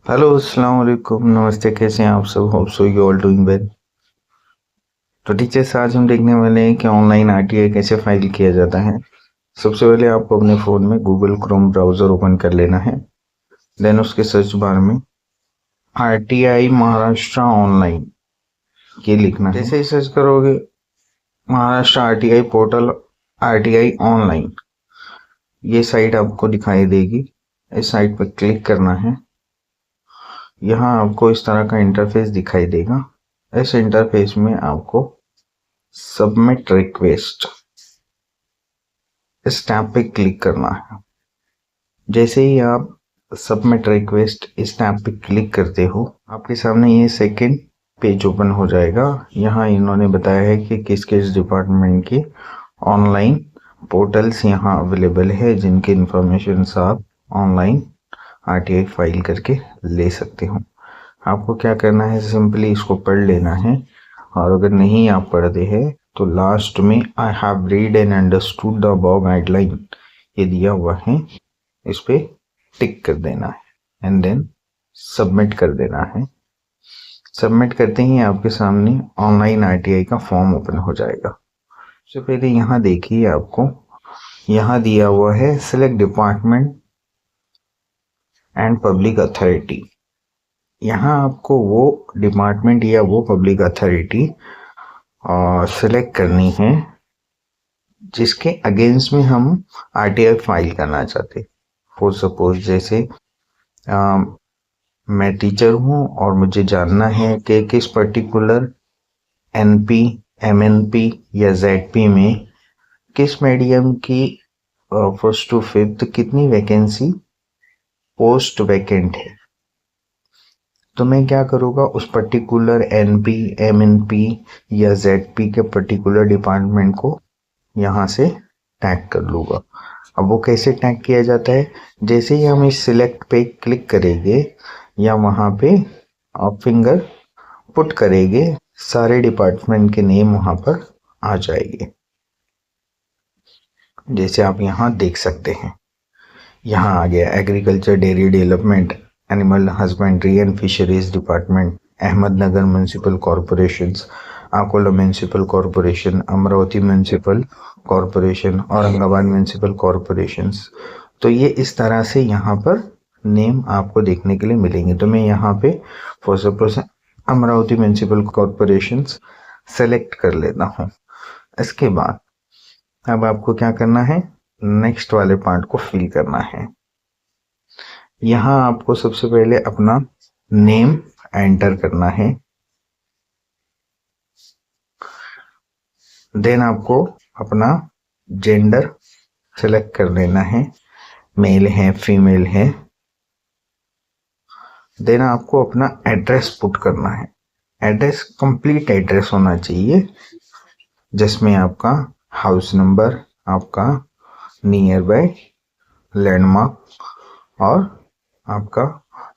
Hello अस्सलाम वालेकुम, नमस्ते। कैसे हैं आप सब? Hope so you all doing well. तो टीचर्स, आज हम देखने वाले हैं कि ऑनलाइन आरटीआई कैसे फाइल किया जाता है। सबसे पहले आपको अपने फ़ोन में गूगल क्रोम ब्राउज़र ओपन कर लेना है। देन उसके सर्च बार में आरटीआई महाराष्ट्र ऑनलाइन ये लिखना है। जैसे ही सर्च करोगे Maharashtra RTI portal, RTI online, ये साइट आपको दिखाई देगी। इस साइट पर क्लिक करना है। यहाँ आपको इस तरह का इंटरफेस दिखाई देगा। इस इंटरफेस में आपको सबमिट रिक्वेस्ट इस टैब पे क्लिक करना है। जैसे ही आप सबमिट रिक्वेस्ट इस टैब पे क्लिक करते हो, आपके सामने ये सेकंड पेज ओपन हो जाएगा। यहाँ इन्होंने बताया है कि किस किस डिपार्टमेंट की ऑनलाइन पोर्टल्स यहाँ अवेलेबल है, जिनकी इंफॉर्मेशन आप ऑनलाइन आरटीआई फाइल करके ले सकते हो। आपको क्या करना है, सिंपली इसको पढ़ लेना है। और अगर नहीं आप पढ़ते हैं तो लास्ट में I have read and understood the above guideline ये दिया हुआ है, इस पे टिक कर देना है एंड देन सबमिट कर देना है। सबमिट करते ही आपके सामने ऑनलाइन आरटीआई का फॉर्म ओपन हो जाएगा। सबसे पहले यहाँ देखिए, आपको यहाँ दिया हुआ है select department and public authority. यहाँ आपको वो डिपार्टमेंट या वो पब्लिक अथॉरिटी सिलेक्ट करनी है जिसके अगेंस्ट में हम आरटीआई फाइल करना चाहते। फॉर सपोज जैसे मैं टीचर हूँ और मुझे जानना है कि किस पर्टिकुलर एनपी, एमएनपी या जेडपी में किस मीडियम की फर्स्ट टू फिफ्थ कितनी वैकेंसी पोस्ट वैकेंट है। तो मैं क्या करूँगा, उस पर्टिकुलर एनपी, एमएनपी या जेडपी के पर्टिकुलर डिपार्टमेंट को यहाँ से टैग कर लूँगा। अब वो कैसे टैग किया जाता है, जैसे ही हम इस सिलेक्ट पे क्लिक करेंगे या वहाँ पे आप फिंगर पुट करेंगे, सारे डिपार्टमेंट के नेम वहाँ पर आ जाएंगे। जैसे आप यहाँ देख सकते हैं, यहाँ आ गया agriculture, dairy development, animal husbandry and fisheries department, Ahmednagar municipal corporation, Akola municipal corporation, Amravati municipal corporation, Aurangabad municipal corporation. तो ये इस तरह से यहाँ पर नेम आपको देखने के लिए मिलेंगे। तो मैं यहाँ पे for suppose Amravati municipal corporation select कर लेता हूँ। इसके बाद अब आपको क्या करना है, नेक्स्ट वाले पार्ट को फिल करना है। यहाँ आपको सबसे पहले अपना नेम एंटर करना है। देन आपको अपना जेंडर सेलेक्ट कर लेना है, मेल है फीमेल है। देन आपको अपना एड्रेस पुट करना है। एड्रेस कंप्लीट एड्रेस होना चाहिए, जिसमें आपका हाउस नंबर, आपका नियर बाय लैंडमार्क और आपका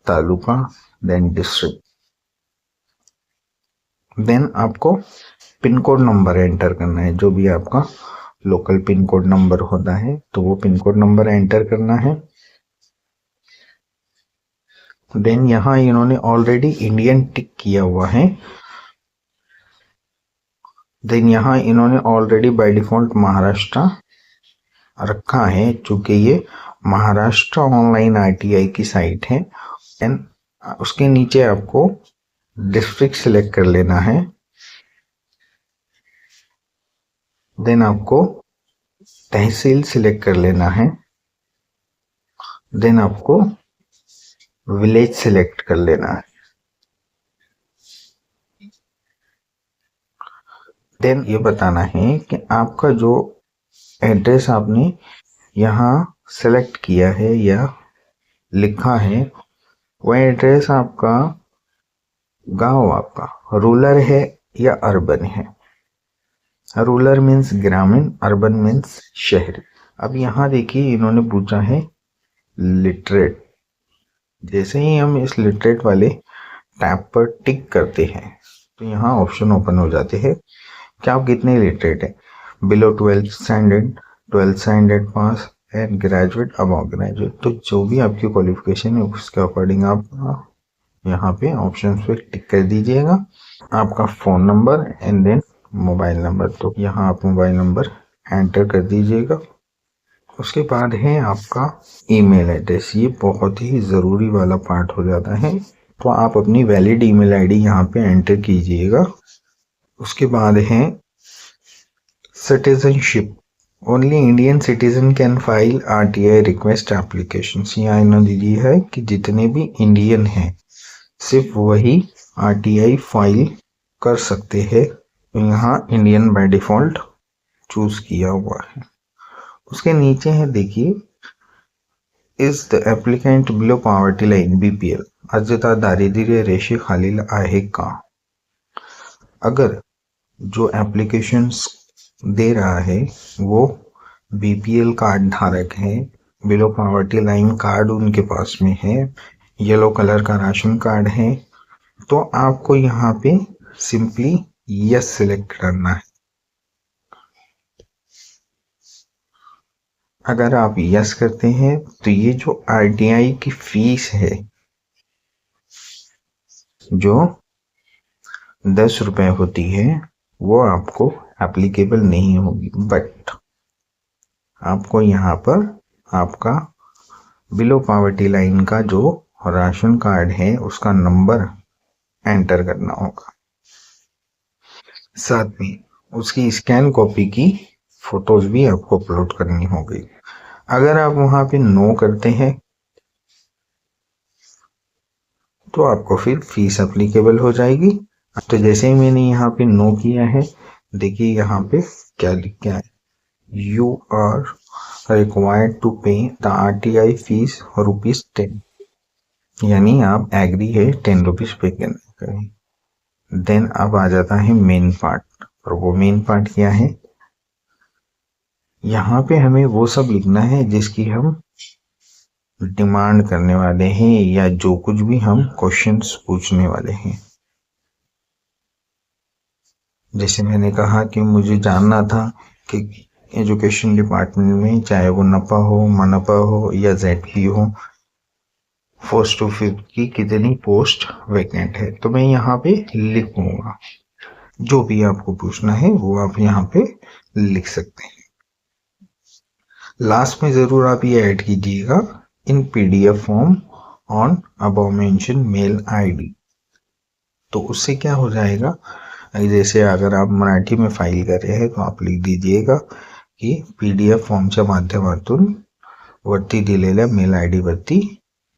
तालुका, देन डिस्ट्रिक्ट। देन आपको पिन कोड नंबर एंटर करना है, जो भी आपका लोकल पिन कोड नंबर होता है तो वो पिन कोड नंबर एंटर करना है। देन यहाँ इन्होंने ऑलरेडी इंडियन टिक किया हुआ है। देन यहाँ इन्होंने ऑलरेडी बाय डिफॉल्ट महाराष्ट्र रखा है, चूंकि ये महाराष्ट्र ऑनलाइन आरटीआई की साइट है। एंड उसके नीचे आपको डिस्ट्रिक्ट सिलेक्ट कर लेना है। देन आपको तहसील सिलेक्ट कर लेना है। देन आपको विलेज सिलेक्ट कर लेना है। देन ये बताना है कि आपका जो एड्रेस आपने यहाँ सेलेक्ट किया है या लिखा है, वह एड्रेस आपका गांव आपका रूरल है या अर्बन है। रूरल मीन्स ग्रामीण, अर्बन मीन्स शहरी। अब यहाँ देखिए इन्होंने पूछा है लिटरेट। जैसे ही हम इस लिटरेट वाले टैब पर टिक करते हैं तो यहाँ ऑप्शन ओपन हो जाते हैं कि आप कितने लिटरेट हैं। Below 12th standard, 12th standard pass and graduate, above graduate. तो जो भी आपकी क्वालिफिकेशन है उसके अकॉर्डिंग आप यहाँ पे ऑप्शन पे टिक कर दीजिएगा। आपका phone number and then mobile number, तो यहाँ आप मोबाइल नंबर एंटर कर दीजिएगा। उसके बाद है आपका ईमेल एड्रेस। ये बहुत ही ज़रूरी वाला पार्ट हो जाता है, तो आप अपनी वैलिड ईमेल आईडी यहाँ पे एंटर कीजिएगा। उसके बाद है citizenship. Only Indian citizen can file RTI request application. यहाँ इन्होंने दी है कि जितने भी इंडियन हैं सिर्फ वही आरटीआई फाइल कर सकते हैं, तो यहाँ इंडियन बाय डिफॉल्ट चूज किया हुआ है। उसके नीचे है देखिए, is the applicant below poverty line BPL, अर्जदार दारिद्र्य रेषेखालील आहे का। अगर जो एप्लीकेशंस दे रहा है वो बीपीएल कार्ड धारक है, बिलो पॉवर्टी लाइन कार्ड उनके पास में है, येलो कलर का राशन कार्ड है, तो आपको यहाँ पे सिंपली यस सिलेक्ट करना है। अगर आप यस करते हैं तो ये जो आरटीआई की फीस है जो 10 रुपए होती है वो आपको एप्लीकेबल नहीं होगी, बट आपको यहाँ पर आपका बिलो पॉवर्टी लाइन का जो राशन कार्ड है उसका नंबर एंटर करना होगा। साथ में उसकी स्कैन कॉपी की फोटोज भी आपको अपलोड करनी होगी। अगर आप वहां पे नो करते हैं तो आपको फिर फीस एप्लीकेबल हो जाएगी। तो जैसे ही मैंने यहाँ पे नो किया है, देखिए यहाँ पे क्या लिख के है, यू आर रिक्वायर्ड टू पे द आरटीआई फीस ₹10, यानी आप एग्री है 10 रुपीज पे करने का। देन अब आ जाता है मेन पार्ट, और वो मेन पार्ट क्या है, यहाँ पे हमें वो सब लिखना है जिसकी हम डिमांड करने वाले हैं या जो कुछ भी हम क्वेश्चंस पूछने वाले हैं। जैसे मैंने कहा कि मुझे जानना था कि एजुकेशन डिपार्टमेंट में चाहे वो नपा हो, मनपा हो या जेडपी हो, 1st to 5th की कितनी पोस्ट वैकेंट है, तो मैं यहाँ पे लिखूंगा। जो भी आपको पूछना है वो आप यहाँ पे लिख सकते हैं। लास्ट में जरूर आप ये ऐड कीजिएगा, in PDF form on above mention mail ID. तो उससे क्या हो जाएगा, जैसे अगर आप मराठी में फाइल कर रहे हैं तो आप लिख दीजिएगा की पीडीएफ फॉर्मच्या माध्यमातून वरती दिलेल्या मेल आयडी वरती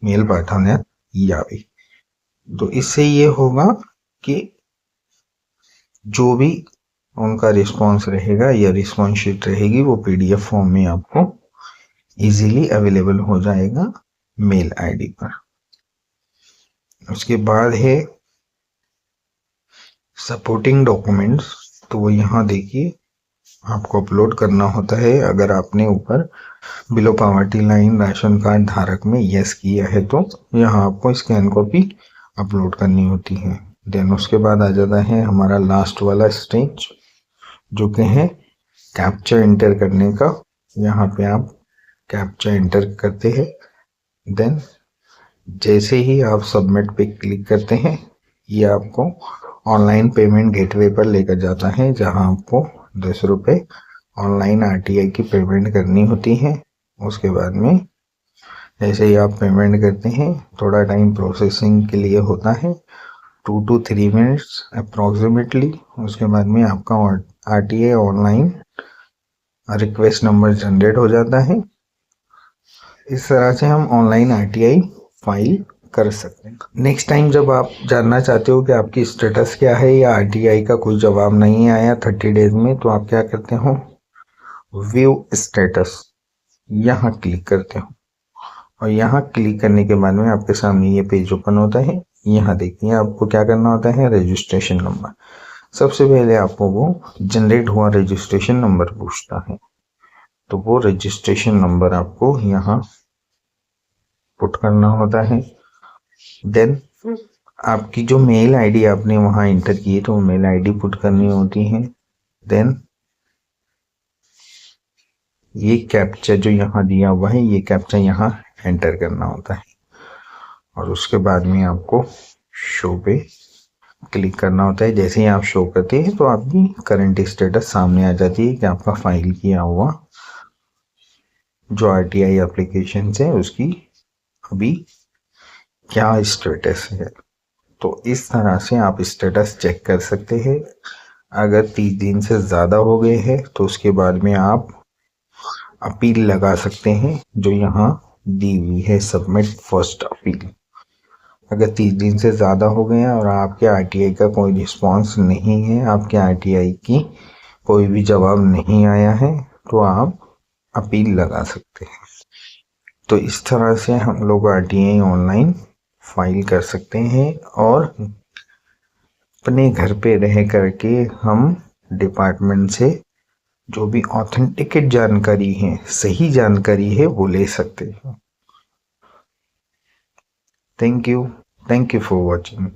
मेल पाठवण्यात यावे। तो इससे ये होगा कि जो भी उनका रिस्पॉन्स रहेगा या रिस्पॉन्स शीट रहेगी वो पीडीएफ फॉर्म में आपको इजीली अवेलेबल हो जाएगा मेल आईडी पर। उसके बाद है सपोर्टिंग डॉक्यूमेंट्स, तो वो यहाँ देखिए आपको अपलोड करना होता है। अगर आपने ऊपर below poverty line ration card धारक में यस किया है तो यहाँ आपको स्कैन कॉपी अपलोड करनी होती है। देन उसके बाद आ जाता है हमारा लास्ट वाला स्टेज जो कि है कैप्चा एंटर करने का। यहाँ पे आप कैप्चा एंटर करते हैं, देन जैसे ही आप सबमिट पे क्लिक करते हैं ये आपको ऑनलाइन पेमेंट गेटवे पर लेकर जाता है जहां आपको 10 रुपये ऑनलाइन आरटीआई की पेमेंट करनी होती है। उसके बाद में जैसे ही आप पेमेंट करते हैं थोड़ा टाइम प्रोसेसिंग के लिए होता है, 2 to 3 मिनट्स अप्रॉक्सीमेटली। उसके बाद में आपका RTI online request number generate हो जाता है। इस तरह से हम ऑनलाइन आरटीआई फाइल कर सकते हैं। नेक्स्ट टाइम जब आप जानना चाहते हो कि आपकी स्टेटस क्या है या आरटीआई का कोई जवाब नहीं आया 30 डेज में, तो आप क्या करते हो, व्यू स्टेटस यहाँ क्लिक करते हो, और यहाँ क्लिक करने के बाद में आपके सामने ये पेज ओपन होता है। यहाँ देखिए आपको क्या करना होता है, रजिस्ट्रेशन नंबर। सबसे पहले आपको वो जनरेट हुआ रजिस्ट्रेशन नंबर पूछता है, तो वो रजिस्ट्रेशन नंबर आपको यहाँ पुट करना होता है। देन आपकी जो मेल आईडी आपने वहां एंटर की है तो मेल आईडी पुट करनी होती है। देन ये कैप्चा जो यहाँ दिया हुआ है ये कैप्चा यहाँ एंटर करना होता है। और उसके बाद में आपको शो पे क्लिक करना होता है। जैसे ही आप शो करते हैं तो आपकी करंट स्टेटस सामने आ जाती है कि आपका फाइल किया हुआ जो आरटीआई एप्लीकेशन है उसकी अभी क्या स्टेटस है। तो इस तरह से आप स्टेटस चेक कर सकते हैं। अगर 30 दिन से ज़्यादा हो गए हैं तो उसके बाद में आप अपील लगा सकते हैं, जो यहाँ दी हुई है, सबमिट फर्स्ट अपील। अगर 30 दिन से ज़्यादा हो गए हैं और आपके आरटीआई का कोई रिस्पांस नहीं है, आपके आरटीआई की कोई भी जवाब नहीं आया है, तो आप अपील लगा सकते हैं। तो इस तरह से हम लोग आरटीआई ऑनलाइन फाइल कर सकते हैं और अपने घर पे रह करके हम डिपार्टमेंट से जो भी ऑथेंटिकेट जानकारी है, सही जानकारी है, वो ले सकते हैं। Thank you for watching.